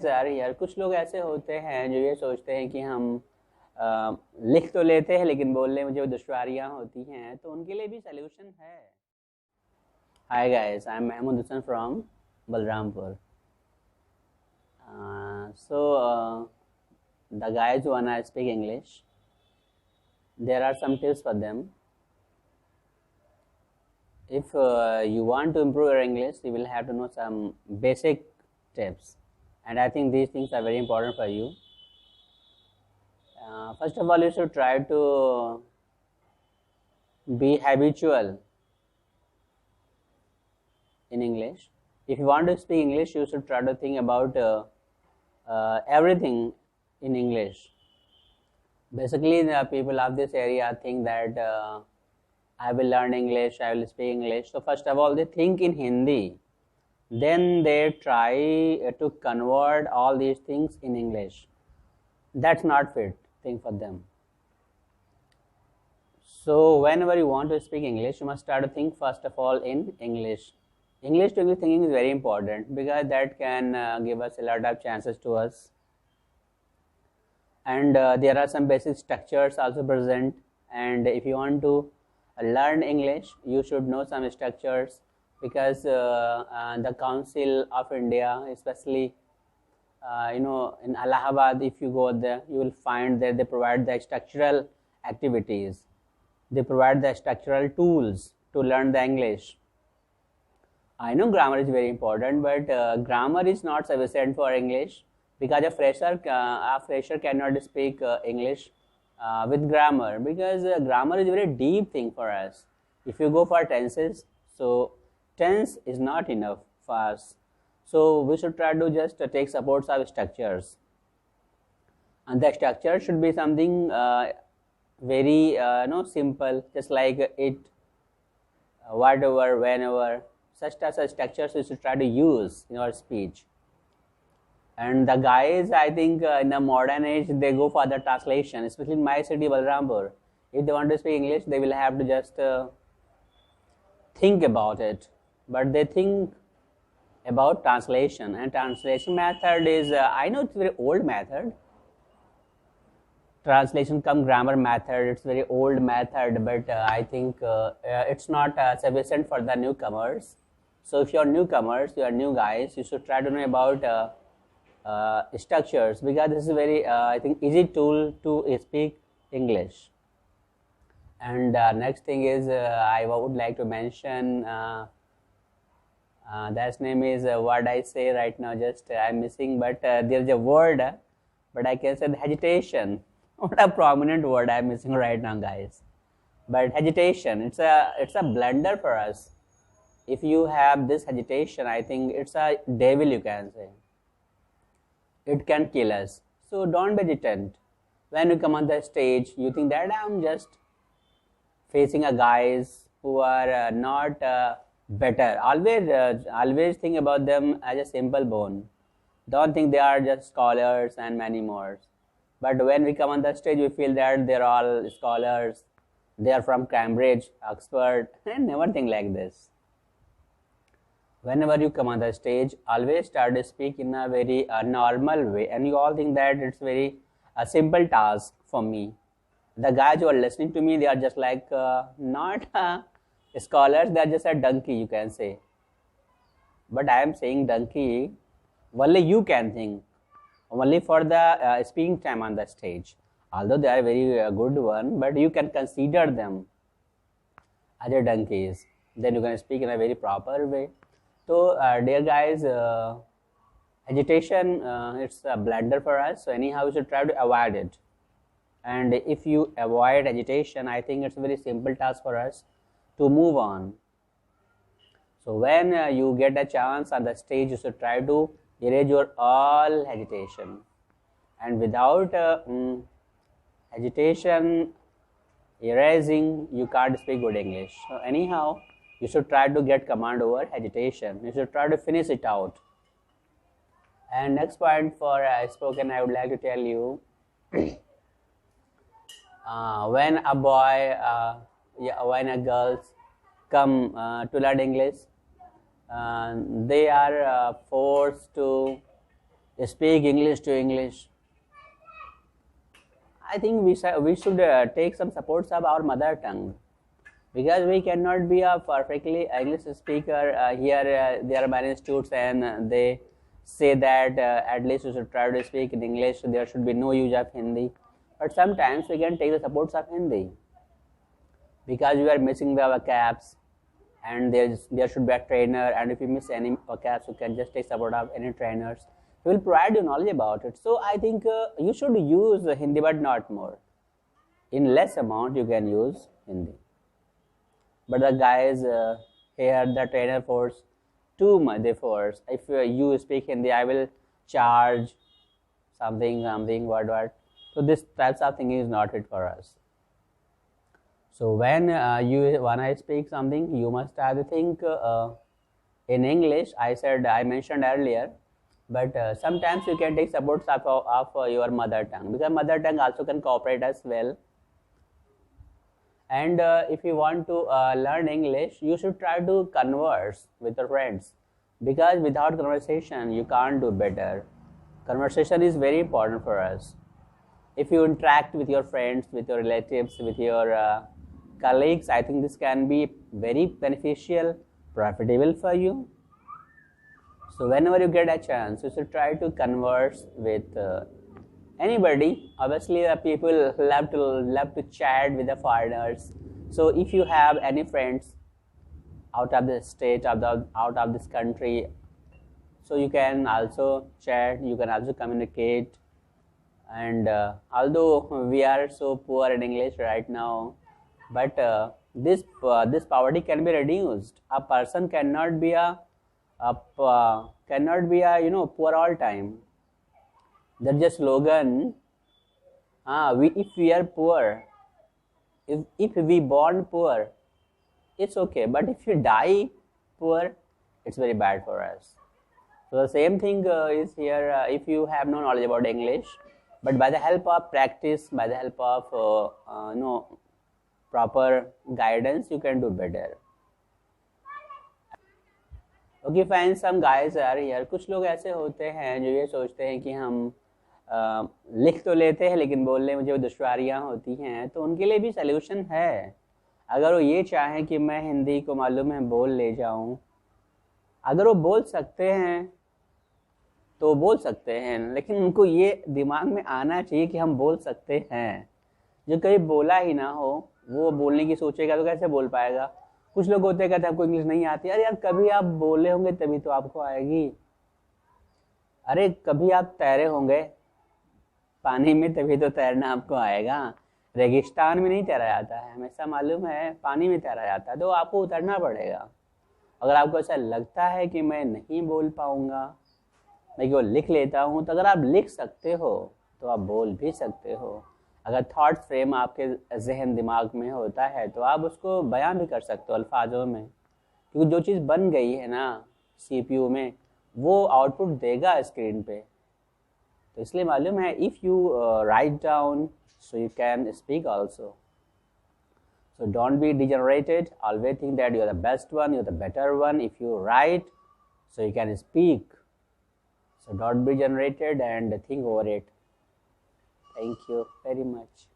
यार यार कुछ लोग ऐसे होते हैं जो ये सोचते हैं कि हम लिख तो लेते हैं लेकिन बोलने में जो दुश्वारियाँ होती हैं तो उनके लिए भी सलूशन है। Hi guys, I am Mahmood Hasan from Balrampur. So the guys who wanna speak English, there are some tips for them. If you want to improve your English, you will have to know some basic tips, and I think these things are very important for you. First of all, you should try to be habitual in English. If you want to speak English, you should try to think about everything in English. Basically, the people of this area think that I will learn English, I will speak English. So first of all, they think in Hindi. Then they try to convert all these things in English. That's not fit thing for them. So whenever you want to speak English, you must start to think first of all in English. English to English thinking is very important because that can give us a lot of chances to us. And there are some basic structures also present. And if you want to learn English, you should know some structures because the Council of India, especially in Allahabad, if you go there, you will find that they provide the structural activities. They provide the structural tools to learn the English. I know grammar is very important, but grammar is not sufficient for English because a fresher cannot speak English with grammar because grammar is a very deep thing for us. If you go for tenses, so tense is not enough for us. So we should try to just take supports of structures, and the structure should be something very simple, just like it, whatever, whenever. Such types of structures we should try to use in our speech. And the guys, I think in the modern age, they go for the translation, especially in my city, Balrampur. If they want to speak English, they will have to just think about it. But they think about translation, and translation method is, I know it's a very old method. Translation cum grammar method, it's very old method, but I think it's not sufficient for the newcomers. So if you're newcomers, you are new guys, you should try to know about structures because this is a very I think easy tool to speak English. And next thing is I would like to mention that name is what I say right now, just I'm missing, but there's a word, but I can say the hesitation. What a prominent word I'm missing right now, guys. But hesitation, it's a blunder for us. If you have this hesitation, I think it's a devil, you can say. It can kill us. So don't be hesitant. When you come on the stage, you think that I'm just facing a guys who are not better. Always think about them as a simple bone. Don't think they are just scholars and many more. But when we come on the stage, we feel that they're all scholars. They are from Cambridge, Oxford, and never think like this. Whenever you come on the stage, always start to speak in a very normal way, and you all think that it's very a simple task for me. The guys who are listening to me, they are just like not scholars, they are just a donkey, you can say. But I am saying donkey, only you can think, only for the speaking time on the stage. Although they are very good one, but you can consider them as a donkeys. Then you can speak in a very proper way. So, dear guys, agitation, it's a blunder for us. So anyhow, we should try to avoid it. And if you avoid agitation, I think it's a very simple task for us to move on. So when you get a chance on the stage, you should try to erase your all agitation. And without agitation, erasing, you can't speak good English. So anyhow, you should try to get command over agitation. You should try to finish it out. And next point for spoken, I would like to tell you, when a boy, when a girl come to learn English, they are forced to speak English to English. I think we should take some supports of our mother tongue, because we cannot be a perfectly English speaker. Here there are many institutes and they say that at least you should try to speak in English. There should be no use of Hindi. But sometimes we can take the supports of Hindi, because we are missing the vocabs, and there should be a trainer, and if you miss any vocabs, you can just take support of any trainers who will provide you knowledge about it. So I think you should use Hindi, but not more. In less amount you can use Hindi. But the guys here, the trainer force too much. They force, if you speak Hindi, I will charge something, what. So this types of thing is not it for us. So when I speak something, you must have to think in English. I mentioned earlier, but sometimes you can take supports of your mother tongue, because mother tongue also can cooperate as well. And if you want to learn English, you should try to converse with your friends, because without conversation you can't do better. Conversation is very important for us. If you interact with your friends, with your relatives, with your colleagues, I think this can be very beneficial, profitable for you. So whenever you get a chance, you should try to converse with anybody. Obviously people love to chat with the foreigners. So if you have any friends out of the state, out of this country, so you can also chat, you can also communicate. And although we are so poor in English right now, but this poverty can be reduced. A person cannot be a poor all time. That's just slogan. If we are poor, if we born poor, it's okay. But if you die poor, it's very bad for us. So the same thing is here. If you have no knowledge about English, but by the help of practice, by the help of proper guidance, you can do better. Okay fine, some guys are here. कुछ लोग ऐसे होते हैं जो ये सोचते हैं कि हम लिख तो लेते हैं, लेकिन बोलने में जो दुश्वारियाँ होती हैं, तो उनके लिए भी सल्यूशन है. अगर वो ये चाहें कि मैं हिंदी को मालूम है बोल ले जाऊँ, अगर वो बोल सकते हैं तो बोल सकते हैं, लेकिन उनको ये दिमाग में आना चाहिए कि हम बोल सकते हैं. जो कभी बोला ही ना हो, वो बोलने की सोचेगा तो कैसे बोल पाएगा. कुछ लोग होते हैं कहते हैं आपको इंग्लिश नहीं आती. अरे यार, कभी आप बोले होंगे तभी तो आपको आएगी. अरे कभी आप तैरे होंगे पानी में तभी तो तैरना आपको आएगा. रेगिस्तान में नहीं तैरा जाता है, हमेशा मालूम है पानी में तैरा जाता है. तो आपको उतरना पड़ेगा. अगर आपको ऐसा लगता है कि मैं नहीं बोल पाऊंगा, मैं केवल लिख लेता हूँ, तो अगर आप लिख सकते हो तो आप बोल भी सकते हो. अगर थॉट फ्रेम आपके जहन दिमाग में होता है तो आप उसको बयान भी कर सकते हो अल्फाजों में, क्योंकि जो चीज़ बन गई है ना CPU में, वो आउटपुट देगा स्क्रीन पे. तो इसलिए मालूम है, if you write down so you can speak also. So don't be degenerated. Always think that you are the best one, you are the better one. If you write, so you can speak. So don't be degenerated and think over it. Thank you very much.